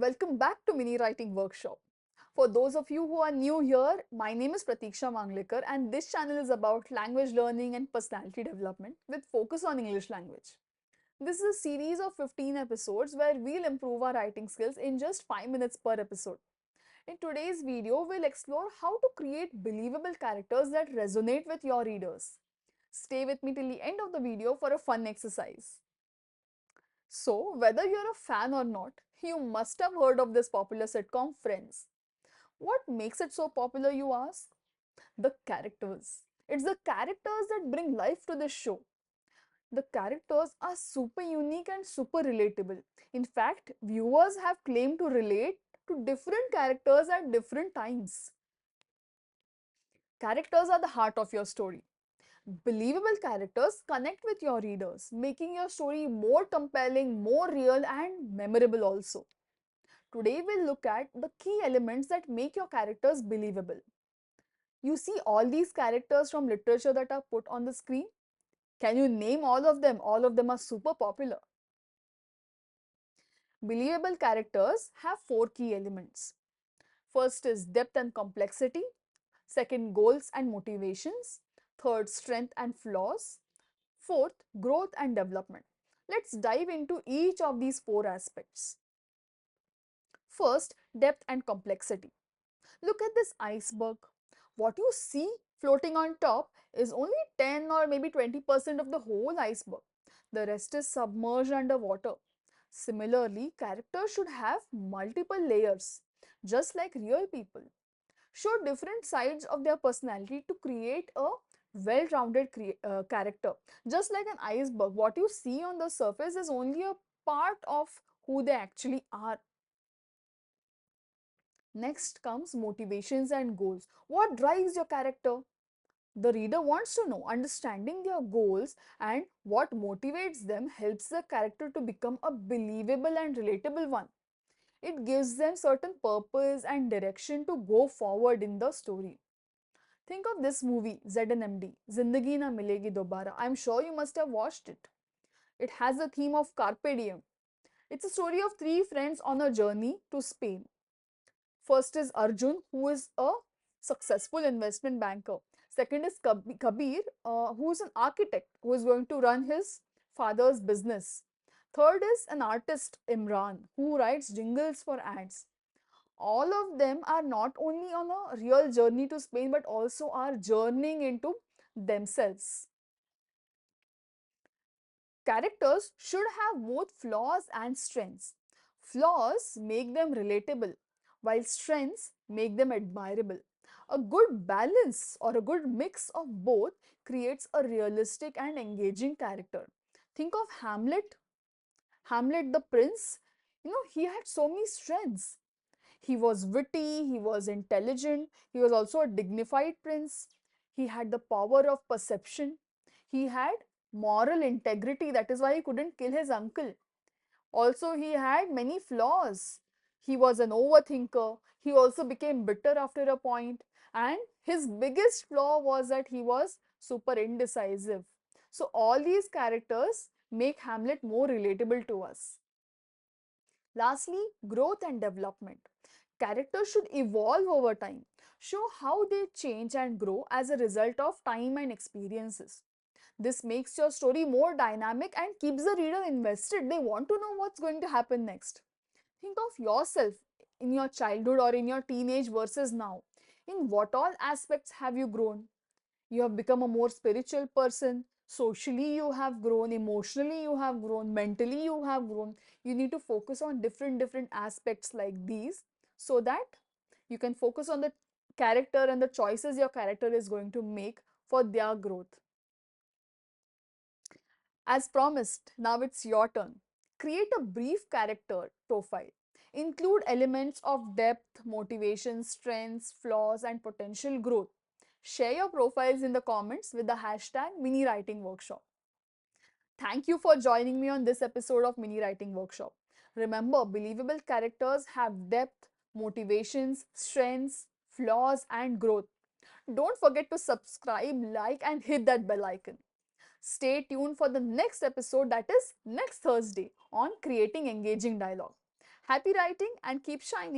welcome back to Mini Writing Workshop. For those of you who are new here, my name is Pratiksha Manglekar and this channel is about language learning and personality development with focus on English language. This is a series of 15 episodes where we'll improve our writing skills in just 5 minutes per episode. In today's video, we'll explore how to create believable characters that resonate with your readers. Stay with me till the end of the video for a fun exercise. So, whether you're a fan or not, you must have heard of this popular sitcom Friends. What makes it so popular, you ask? The characters. It's the characters that bring life to this show. The characters are super unique and super relatable. In fact, viewers have claimed to relate to different characters at different times. Characters are the heart of your story. Believable characters connect with your readers, making your story more compelling, more real, and memorable also. Today we'll look at the key elements that make your characters believable. You see all these characters from literature that are put on the screen? Can you name all of them? All of them are super popular. Believable characters have four key elements. First is depth and complexity. Second, goals and motivations. Third, strength and flaws. Fourth, growth and development. Let's dive into each of these four aspects. First, depth and complexity. Look at this iceberg. What you see floating on top is only 10 or maybe 20% of the whole iceberg. The rest is submerged under water. Similarly, characters should have multiple layers, just like real people. Show different sides of their personality to create a well-rounded character. Just like an iceberg, what you see on the surface is only a part of who they actually are. Next comes motivations and goals. What drives your character? The reader wants to know. Understanding their goals and what motivates them helps the character to become a believable and relatable one. It gives them certain purpose and direction to go forward in the story. Think of this movie, ZNMD, Zindagi Na Milegi Dobara. I'm sure you must have watched it. It has the theme of Carpe Diem. It's a story of three friends on a journey to Spain. First is Arjun, who is a successful investment banker. Second is Kabir, who is an architect who is going to run his father's business. Third is an artist, Imran, who writes jingles for ads. All of them are not only on a real journey to Spain but also are journeying into themselves. Characters should have both flaws and strengths. Flaws make them relatable, while strengths make them admirable. A good balance or a good mix of both creates a realistic and engaging character. Think of Hamlet. Hamlet the prince, he had so many strengths. He was witty, he was intelligent, he was also a dignified prince. He had the power of perception. He had moral integrity, that is why he couldn't kill his uncle. Also, he had many flaws. He was an overthinker. He also became bitter after a point. And his biggest flaw was that he was super indecisive. So, all these characters make Hamlet more relatable to us. Lastly, growth and development. Characters should evolve over time. Show how they change and grow as a result of time and experiences. This makes your story more dynamic and keeps the reader invested. They want to know what's going to happen next. Think of yourself in your childhood or in your teenage versus now. In what all aspects have you grown? You have become a more spiritual person. Socially, you have grown. Emotionally, you have grown. Mentally, you have grown. You need to focus on different aspects like these so that you can focus on the character and the choices your character is going to make for their growth. As promised, now it's your turn. Create a brief character profile. Include elements of depth, motivation, strengths, flaws, and potential growth. Share your profiles in the comments with the hashtag Mini Writing Workshop. Thank you for joining me on this episode of Mini Writing Workshop. Remember, believable characters have depth, motivations, strengths, flaws, and growth. Don't forget to subscribe, like, and hit that bell icon. Stay tuned for the next episode, that is next Thursday, on creating engaging dialogue. Happy writing and keep shining.